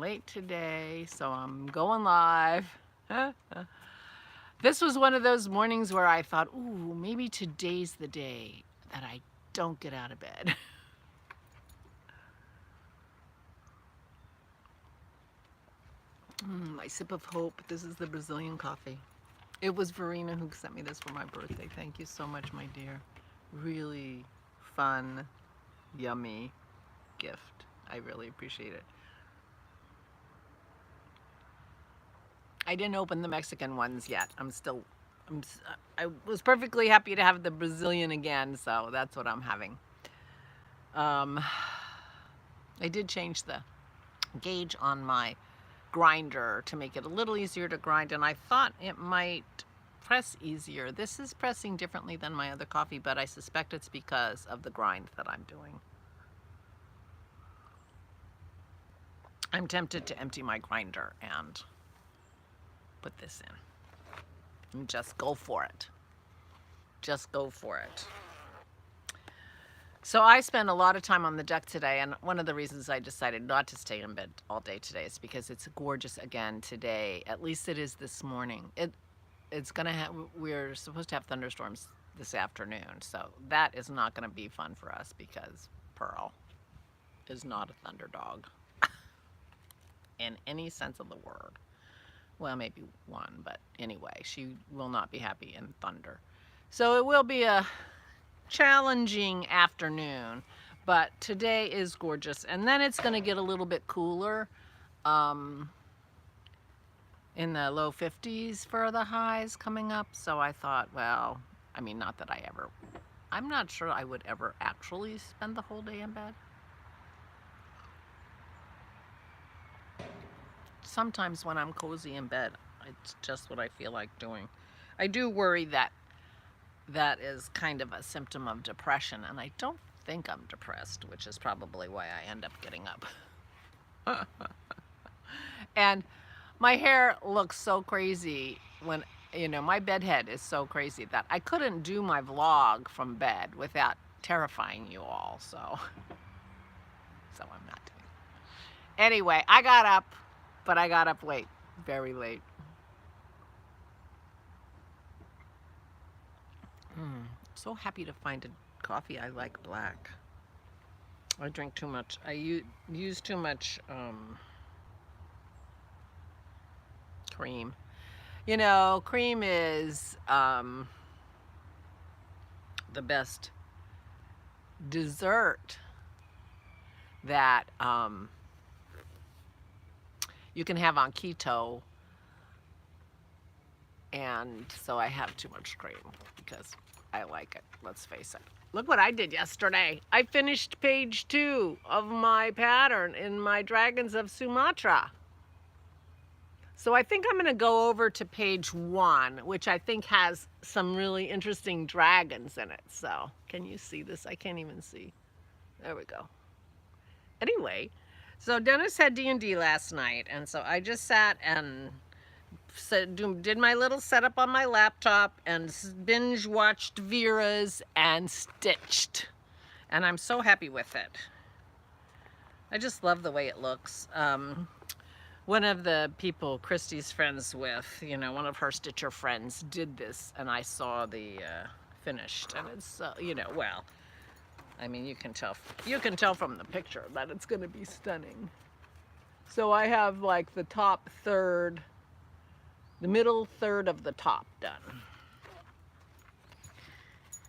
late today, so I'm going live. This was one of those mornings where I thought, ooh, maybe today's the day that I don't get out of bed. My sip of hope. This is the Brazilian coffee. It was Verena who sent me this for my birthday. Thank you so much, my dear. Really fun, yummy gift. I really appreciate it. I didn't open the Mexican ones yet. I was perfectly happy to have the Brazilian again, so that's what I'm having. I did change the gauge on my grinder to make it a little easier to grind, and I thought it might press easier. This is pressing differently than my other coffee, but I suspect it's because of the grind that I'm doing. I'm tempted to empty my grinder and put this in and just go for it. Just go for it. So I spent a lot of time on the deck today, and one of the reasons I decided not to stay in bed all day today is because it's gorgeous again today. At least it is this morning. It's gonna have, we're supposed to have thunderstorms this afternoon, so that is not gonna be fun for us because Pearl is not a thunder dog in any sense of the word. Well, maybe one, but anyway, she will not be happy in thunder. So it will be a challenging afternoon, but today is gorgeous, and then it's going to get a little bit cooler, in the low 50s for the highs coming up. So I thought, well, I mean, not that I'm not sure I would ever actually spend the whole day in bed. Sometimes when I'm cozy in bed, it's just what I feel like doing. I do worry that that is kind of a symptom of depression, and I don't think I'm depressed, which is probably why I end up getting up. And my hair looks so crazy when, you know, my bed head is so crazy that I couldn't do my vlog from bed without terrifying you all, so I'm not doing it. Anyway, I got up, but I got up late, very late. So happy to find a coffee I like black. I drink too much. I use too much cream. You know, cream is the best dessert that you can have on keto, and so I have too much cream because I like it, let's face it. Look what I did yesterday. I finished page 2 of my pattern in my Dragons of Sumatra. So I think I'm going to go over to page 1, which I think has some really interesting dragons in it. So can you see this? I can't even see. There we go. Anyway, so Dennis had D&D last night, and so I just sat and did my little setup on my laptop and binge watched Vera's and stitched, and I'm so happy with it. I just love the way it looks. One of the people Christy's friends with, you know, one of her stitcher friends did this, and I saw the finished, and it's you know, well, I mean, you can tell from the picture that it's going to be stunning. So I have like the top third, the middle third of the top done.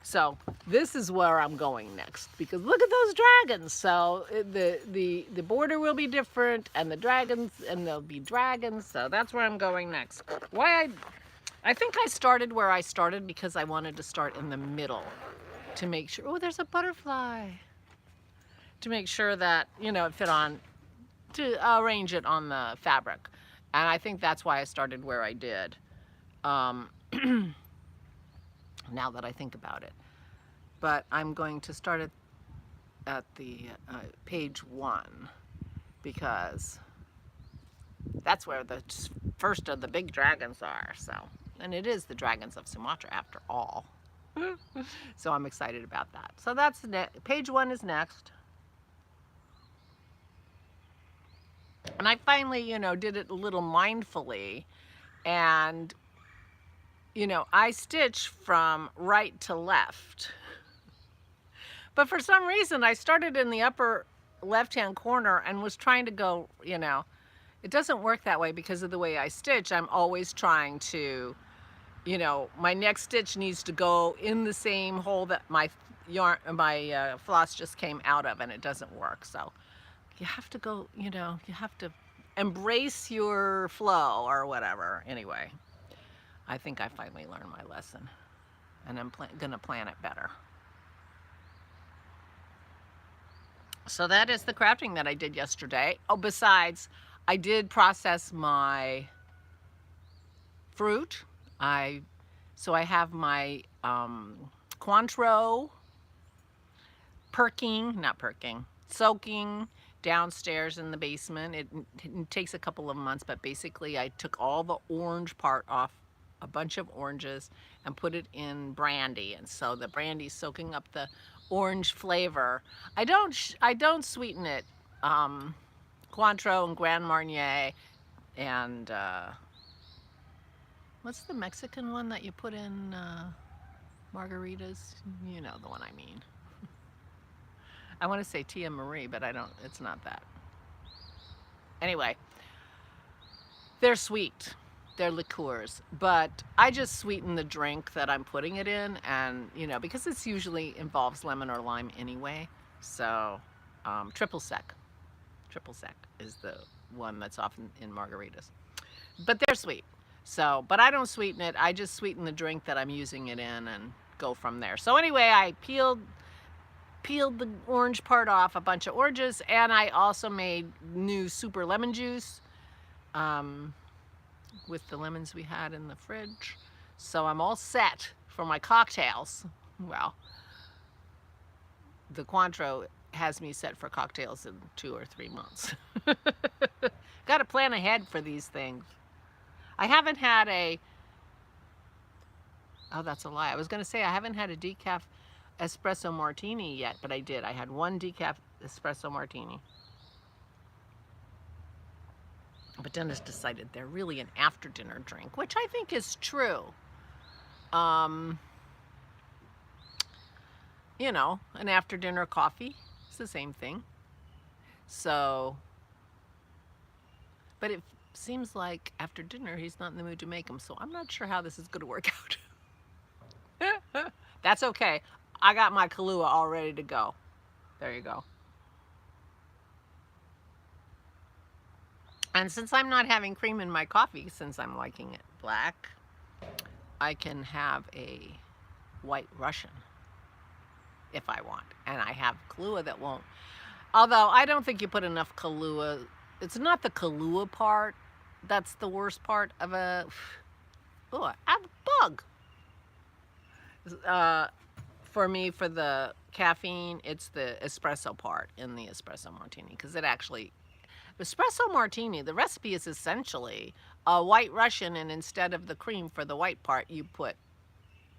So this is where I'm going next, because look at those dragons. So the border will be different, and the dragons, and there'll be dragons. So that's where I'm going next. I think I started where I started because I wanted to start in the middle to make sure. Oh, there's a butterfly. To make sure that, you know, it fit on, to arrange it on the fabric. And I think that's why I started where I did, now that I think about it. But I'm going to start at the page 1, because that's where the first of the big dragons are. So, and it is the Dragons of Sumatra after all. So I'm excited about that. So that's page 1 is next. And I finally, did it a little mindfully. And, I stitch from right to left. But for some reason, I started in the upper left-hand corner and was trying to go, it doesn't work that way because of the way I stitch. I'm always trying to, my next stitch needs to go in the same hole that my floss just came out of, and it doesn't work. So you have to go, you have to embrace your flow or whatever. Anyway, I think I finally learned my lesson, and I'm gonna plan it better. So that is the crafting that I did yesterday. Oh, besides, I did process my fruit. So I have my Cointreau soaking downstairs in the basement. It takes a couple of months, but basically I took all the orange part off, a bunch of oranges, and put it in brandy, and so the brandy's soaking up the orange flavor. I don't sweeten it. Cointreau and Grand Marnier and what's the Mexican one that you put in margaritas? You know the one I mean. I want to say Tia Marie, but it's not that. Anyway, they're sweet. They're liqueurs, but I just sweeten the drink that I'm putting it in, and because it's usually involves lemon or lime anyway. So triple sec is the one that's often in margaritas, but they're sweet. So, but I don't sweeten it. I just sweeten the drink that I'm using it in and go from there. So anyway, I peeled the orange part off, a bunch of oranges, and I also made new super lemon juice with the lemons we had in the fridge. So I'm all set for my cocktails. Well, the Cointreau has me set for cocktails in 2 or 3 months. Got to plan ahead for these things. I haven't had oh, that's a lie. I was going to say I haven't had a decaf espresso martini yet, but I did. I had one decaf espresso martini. But Dennis decided they're really an after-dinner drink, which I think is true. An after-dinner coffee is the same thing. So, but it seems like after dinner he's not in the mood to make them, so I'm not sure how this is going to work out. That's okay. I got my Kahlua all ready to go. There you go. And since I'm not having cream in my coffee, since I'm liking it black, I can have a White Russian if I want. And I have Kahlua that won't. Although I don't think you put enough Kahlua. It's not the Kahlua part that's the worst part of a... Oh, I have a bug. For me, for the caffeine, it's the espresso part in the espresso martini, because it actually... Espresso martini, the recipe is essentially a White Russian, and instead of the cream for the white part, you put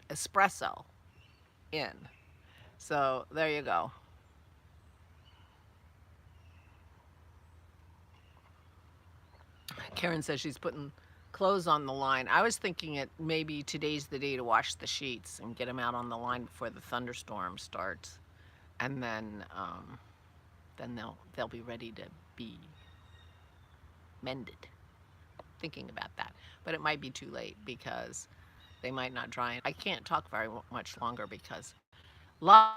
espresso in. So there you go. Karen says she's putting clothes on the line. I was thinking maybe today's the day to wash the sheets and get them out on the line before the thunderstorm starts, and then they'll be ready to be mended. Thinking about that, but it might be too late because they might not dry. I can't talk very much longer because live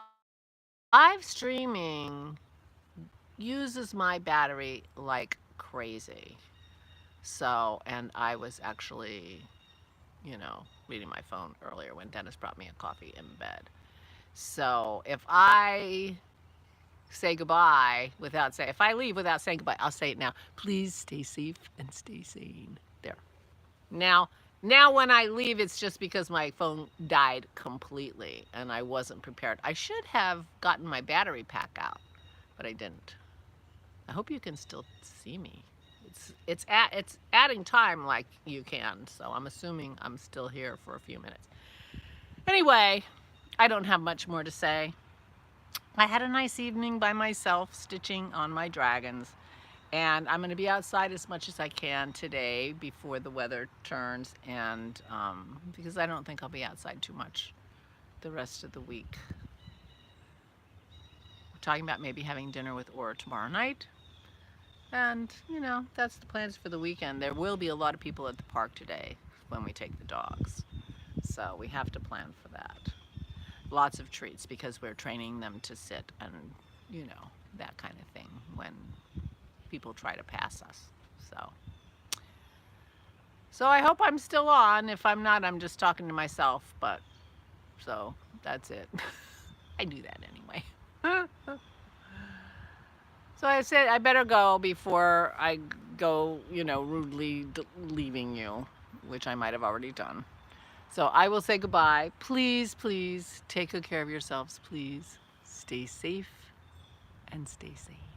streaming uses my battery like crazy. So, and I was actually, reading my phone earlier when Dennis brought me a coffee in bed. So if I say goodbye if I leave without saying goodbye, I'll say it now. Please stay safe and stay sane. There. Now when I leave, it's just because my phone died completely and I wasn't prepared. I should have gotten my battery pack out, but I didn't. I hope you can still see me. It's adding time like you can, so I'm assuming I'm still here for a few minutes. Anyway, I don't have much more to say. I had a nice evening by myself stitching on my dragons, And I'm going to be outside as much as I can today before the weather turns, and because I don't think I'll be outside too much the rest of the week. We're talking about maybe having dinner with Aura tomorrow night. And, you know, that's the plans for the weekend. There will be a lot of people at the park today when we take the dogs. So we have to plan for that. Lots of treats because we're training them to sit and, you know, that kind of thing when people try to pass us. So I hope I'm still on. If I'm not, I'm just talking to myself. But so that's it. I do that anyway. So I said I better go before I go, you know, rudely leaving you, which I might have already done. So I will say goodbye. Please, please take good care of yourselves. Please stay safe and stay sane.